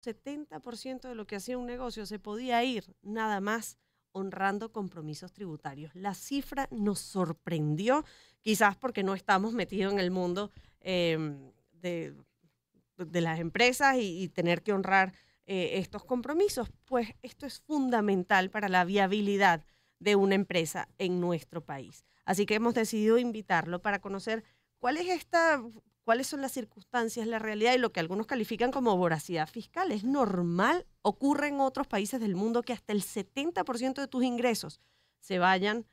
70% de lo que hacía un negocio se podía ir nada más honrando compromisos tributarios. La cifra nos sorprendió, quizás porque no estamos metidos en el mundo de las empresas y tener que honrar estos compromisos, pues esto es fundamental para la viabilidad de una empresa en nuestro país. Así que hemos decidido invitarlo para conocer cuáles son las circunstancias, la realidad y lo que algunos califican como voracidad fiscal. ¿Es normal? ¿Ocurre en otros países del mundo que hasta el 70% de tus ingresos se vayan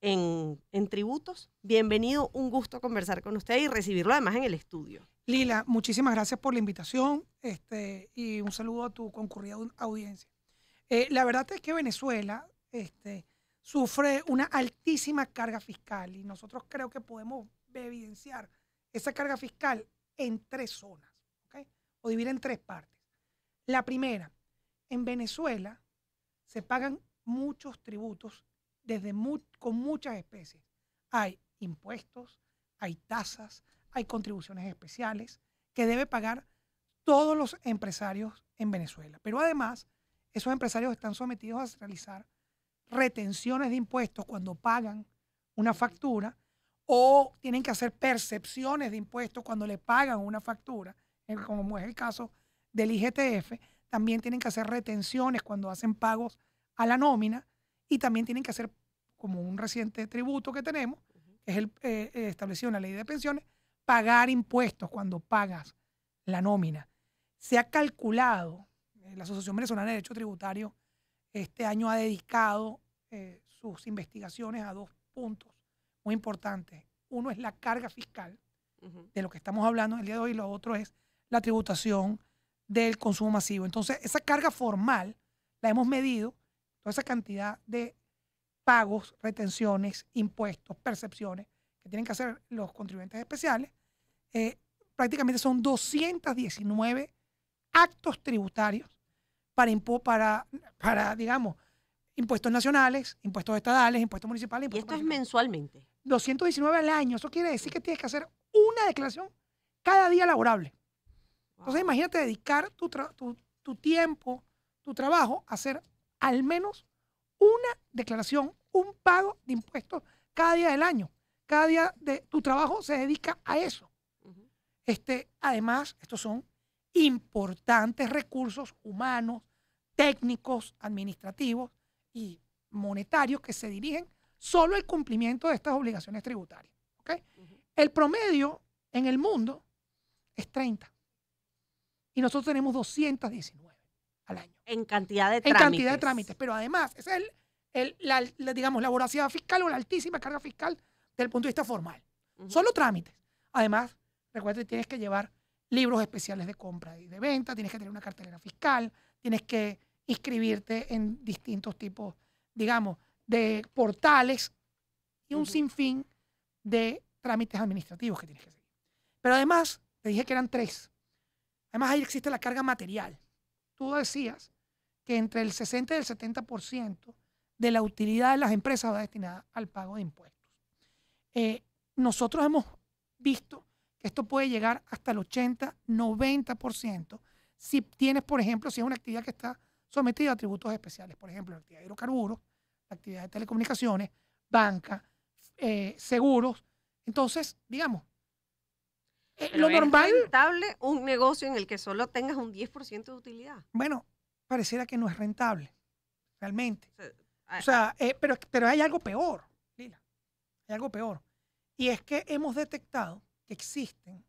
en tributos? Bienvenido, un gusto conversar con usted y recibirlo además en el estudio. Lila, muchísimas gracias por la invitación y un saludo a tu concurrida audiencia. La verdad es que Venezuela sufre una altísima carga fiscal y nosotros creo que podemos evidenciar esa carga fiscal en 3 zonas, ¿ok? O dividir en 3 partes. La primera, en Venezuela se pagan muchos tributos con muchas especies. Hay impuestos, hay tasas, hay contribuciones especiales que debe pagar todos los empresarios en Venezuela. Pero además, esos empresarios están sometidos a realizar retenciones de impuestos cuando pagan una factura o tienen que hacer percepciones de impuestos cuando le pagan una factura, como es el caso del IGTF. También tienen que hacer retenciones cuando hacen pagos a la nómina y también tienen que hacer, como un reciente tributo que tenemos, que es el establecido en la ley de pensiones, pagar impuestos cuando pagas la nómina. Se ha calculado, la Asociación Venezolana de Derecho Tributario este año ha dedicado sus investigaciones a 2 puntos muy importantes. Uno es la carga fiscal, de lo que estamos hablando el día de hoy, y lo otro es la tributación del consumo masivo. Entonces, esa carga formal la hemos medido, toda esa cantidad de pagos, retenciones, impuestos, percepciones que tienen que hacer los contribuyentes especiales. Prácticamente son 219 actos tributarios para digamos, impuestos nacionales, impuestos estadales, impuestos municipales. ¿Y esto es mensualmente? 219 al año. Eso quiere decir que tienes que hacer una declaración cada día laborable. Entonces, imagínate dedicar tu tiempo, tu trabajo, a hacer al menos una declaración, un pago de impuestos cada día del año. Cada día de tu trabajo se dedica a eso. Además, estos son importantes recursos humanos, técnicos, administrativos y monetarios que se dirigen solo al cumplimiento de estas obligaciones tributarias. ¿Okay? El promedio en el mundo es 30 y nosotros tenemos 219 al año. En cantidad de trámites. En cantidad de trámites, pero además, esa es digamos, la voracidad fiscal o la altísima carga fiscal desde el punto de vista formal. Solo trámites. Además, recuerda que tienes que llevar libros especiales de compra y de venta, tienes que tener una cartelera fiscal, tienes que inscribirte en distintos tipos, digamos, de portales y un sinfín de trámites administrativos que tienes que seguir. Pero además, te dije que eran 3. Además, ahí existe la carga material. Tú decías que entre el 60 y el 70% de la utilidad de las empresas va destinada al pago de impuestos. Nosotros hemos visto que esto puede llegar hasta el 80, 90% si tienes, por ejemplo, si es una actividad que está sometida a tributos especiales, por ejemplo, la actividad de hidrocarburos, la actividad de telecomunicaciones, banca, seguros. Entonces, digamos, lo normal... ¿Es rentable un negocio en el que solo tengas un 10% de utilidad? Bueno, pareciera que no es rentable, realmente. Pero hay algo peor, Lila. Hay algo peor. Y es que hemos detectado que existen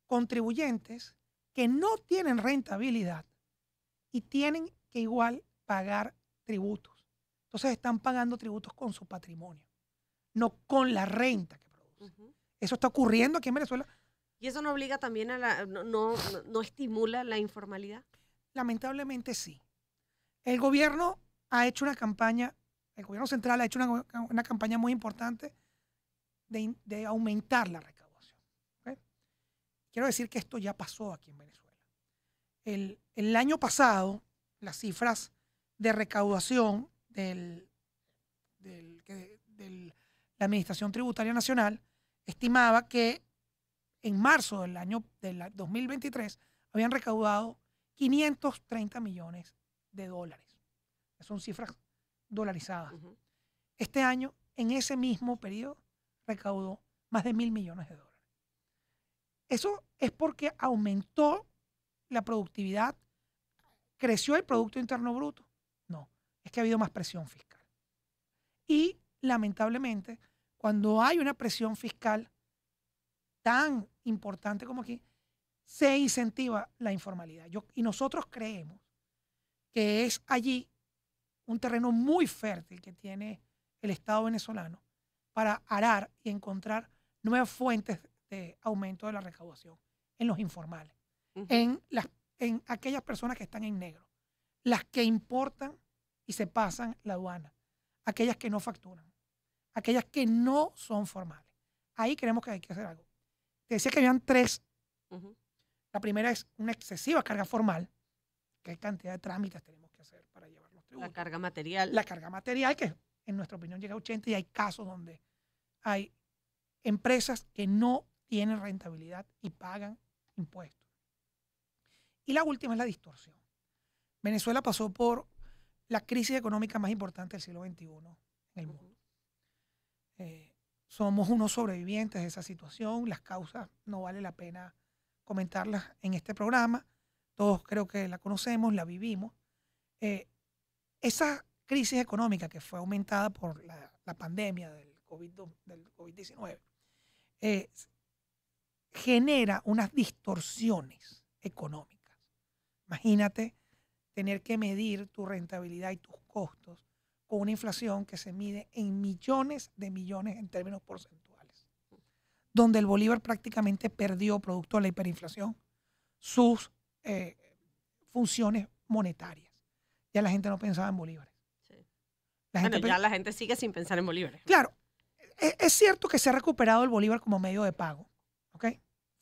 contribuyentes que no tienen rentabilidad y tienen que igual pagar tributos. Entonces están pagando tributos con su patrimonio, no con la renta que producen. Eso está ocurriendo aquí en Venezuela. ¿Y eso no obliga también a no estimula la informalidad? Lamentablemente sí. El gobierno ha hecho una campaña, el gobierno central ha hecho una campaña muy importante de aumentar la recaudación. ¿Okay? Quiero decir que esto ya pasó aquí en Venezuela. El año pasado, las cifras de recaudación de la Administración Tributaria Nacional estimaba que en marzo del 2023 habían recaudado 530 millones de dólares. Son cifras dolarizadas. Este año, en ese mismo periodo, recaudó más de 1.000 millones de dólares. Eso es porque aumentó la productividad, creció el Producto Interno Bruto. No, es que ha habido más presión fiscal. Y lamentablemente, cuando hay una presión fiscal tan importante como aquí, se incentiva la informalidad. Y nosotros creemos que es allí un terreno muy fértil que tiene el Estado venezolano para arar y encontrar nuevas fuentes de aumento de la recaudación en los informales, en aquellas personas que están en negro, las que importan y se pasan la aduana, aquellas que no facturan, aquellas que no son formales. Ahí creemos que hay que hacer algo. Te decía que habían tres. La primera es una excesiva carga formal. ¿Qué cantidad de trámites tenemos que hacer para llevar los tributos? La carga material. La carga material, que en nuestra opinión llega a 80, y hay casos donde hay empresas que no tienen rentabilidad y pagan impuestos. Y la última es la distorsión. Venezuela pasó por la crisis económica más importante del siglo XXI en el mundo. Somos unos sobrevivientes de esa situación. Las causas no vale la pena comentarlas en este programa. Todos creo que la conocemos, la vivimos. Esa crisis económica que fue aumentada por la pandemia del COVID-19 genera unas distorsiones económicas. Imagínate tener que medir tu rentabilidad y tus costos con una inflación que se mide en millones de millones en términos porcentuales, donde el bolívar prácticamente perdió, producto de la hiperinflación, sus funciones monetarias. Ya la gente no pensaba en bolívares. Sí. Ya la gente sigue sin pensar en bolívares. Claro, es cierto que se ha recuperado el bolívar como medio de pago, ¿ok?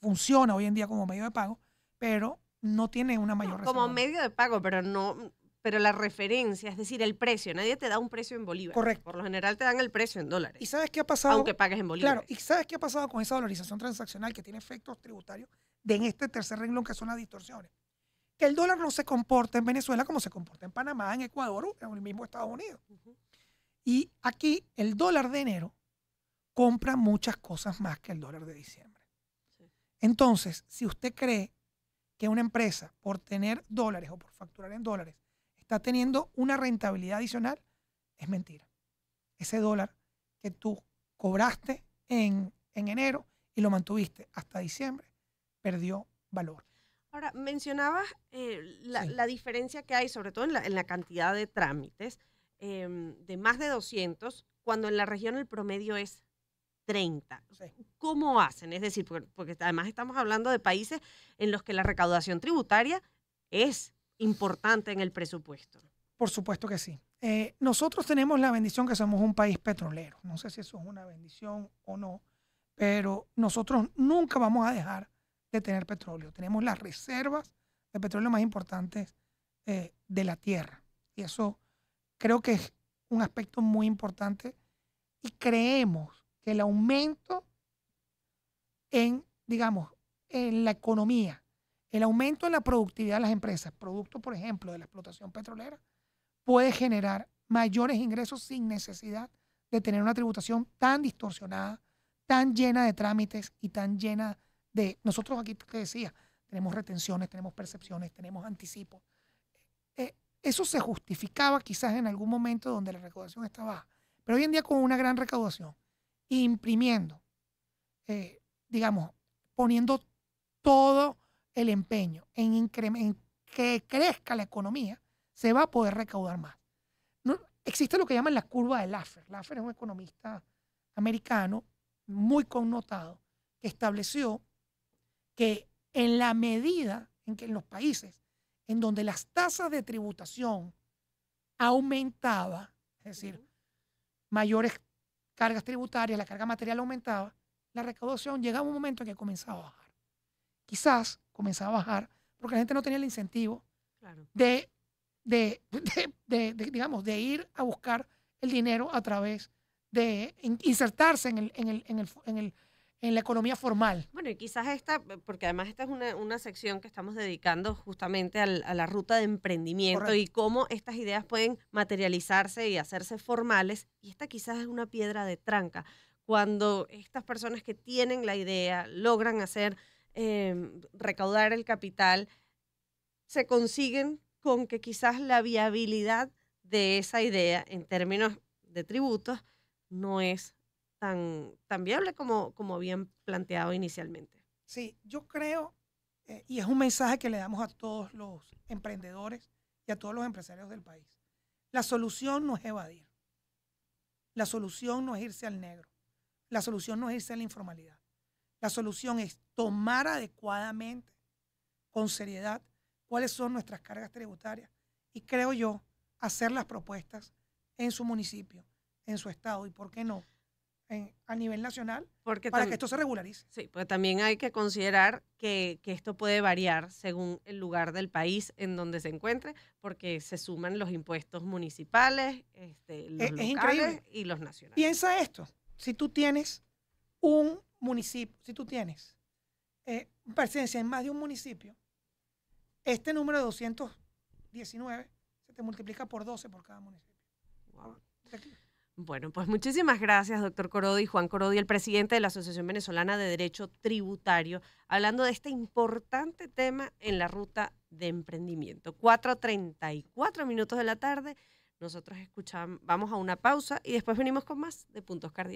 Funciona hoy en día como medio de pago, pero no tiene una mayor reserva. Como medio de pago, pero la referencia, es decir, el precio. Nadie te da un precio en bolívares. Correcto. Por lo general te dan el precio en dólares. ¿Y sabes qué ha pasado? Aunque pagues en bolívares. Claro, ¿y sabes qué ha pasado con esa dolarización transaccional que tiene efectos tributarios en este tercer renglón, que son las distorsiones? Que el dólar no se comporta en Venezuela como se comporta en Panamá, en Ecuador o en el mismo Estados Unidos. Y aquí el dólar de enero compra muchas cosas más que el dólar de diciembre. Sí. Entonces, si usted cree que una empresa, por tener dólares o por facturar en dólares, está teniendo una rentabilidad adicional, es mentira. Ese dólar que tú cobraste en enero y lo mantuviste hasta diciembre, perdió valor. Ahora, mencionabas la diferencia que hay, sobre todo en la cantidad de trámites, de más de 200, cuando en la región el promedio es 30. Sí. ¿Cómo hacen? Es decir, porque además estamos hablando de países en los que la recaudación tributaria es importante en el presupuesto. Por supuesto que sí. Nosotros tenemos la bendición que somos un país petrolero. No sé si eso es una bendición o no, pero nosotros nunca vamos a dejar de tener petróleo. Tenemos las reservas de petróleo más importantes de la tierra. Y eso creo que es un aspecto muy importante. Y creemos que el aumento en la economía, el aumento en la productividad de las empresas, producto, por ejemplo, de la explotación petrolera, puede generar mayores ingresos sin necesidad de tener una tributación tan distorsionada, tan llena de trámites y tan llena de... Nosotros aquí, te decía, tenemos retenciones, tenemos percepciones, tenemos anticipos. Eso se justificaba quizás en algún momento donde la recaudación está baja, pero hoy en día con una gran recaudación, imprimiendo, poniendo todo el empeño en que crezca la economía, se va a poder recaudar más. No, existe lo que llaman la curva de Laffer. Laffer es un economista americano muy connotado que estableció que en la medida en que en los países en donde las tasas de tributación aumentaban, es decir, mayores cargas tributarias, la carga material aumentaba, la recaudación llegaba a un momento en que comenzaba a bajar. Quizás comenzaba a bajar porque la gente no tenía el incentivo de ir a buscar el dinero a través de insertarse en en la economía formal. Bueno, y quizás porque además esta es una sección que estamos dedicando justamente a la ruta de emprendimiento. Correcto. Y cómo estas ideas pueden materializarse y hacerse formales. Y esta quizás es una piedra de tranca. Cuando estas personas que tienen la idea logran recaudar el capital, se consiguen con que quizás la viabilidad de esa idea en términos de tributos no es tan viable como habían planteado inicialmente. Sí, yo creo, y es un mensaje que le damos a todos los emprendedores y a todos los empresarios del país. La solución no es evadir. La solución no es irse al negro. La solución no es irse a la informalidad. La solución es tomar adecuadamente, con seriedad, cuáles son nuestras cargas tributarias y, creo yo, hacer las propuestas en su municipio, en su estado y, ¿por qué no?, a nivel nacional, Porque para que esto se regularice. Sí, porque también hay que considerar que esto puede variar según el lugar del país en donde se encuentre, porque se suman los impuestos municipales, los Es locales increíble. y los nacionales. Piensa esto, si tú tienes un municipio, si tú tienes presencia en más de un municipio, este número de 219 se te multiplica por 12 por cada municipio. Wow. Bueno, pues muchísimas gracias, doctor Corodi, Juan Corodi, el presidente de la Asociación Venezolana de Derecho Tributario, hablando de este importante tema en la ruta de emprendimiento. 4:34 de la tarde, nosotros vamos a una pausa y después venimos con más de Puntos Cardinales.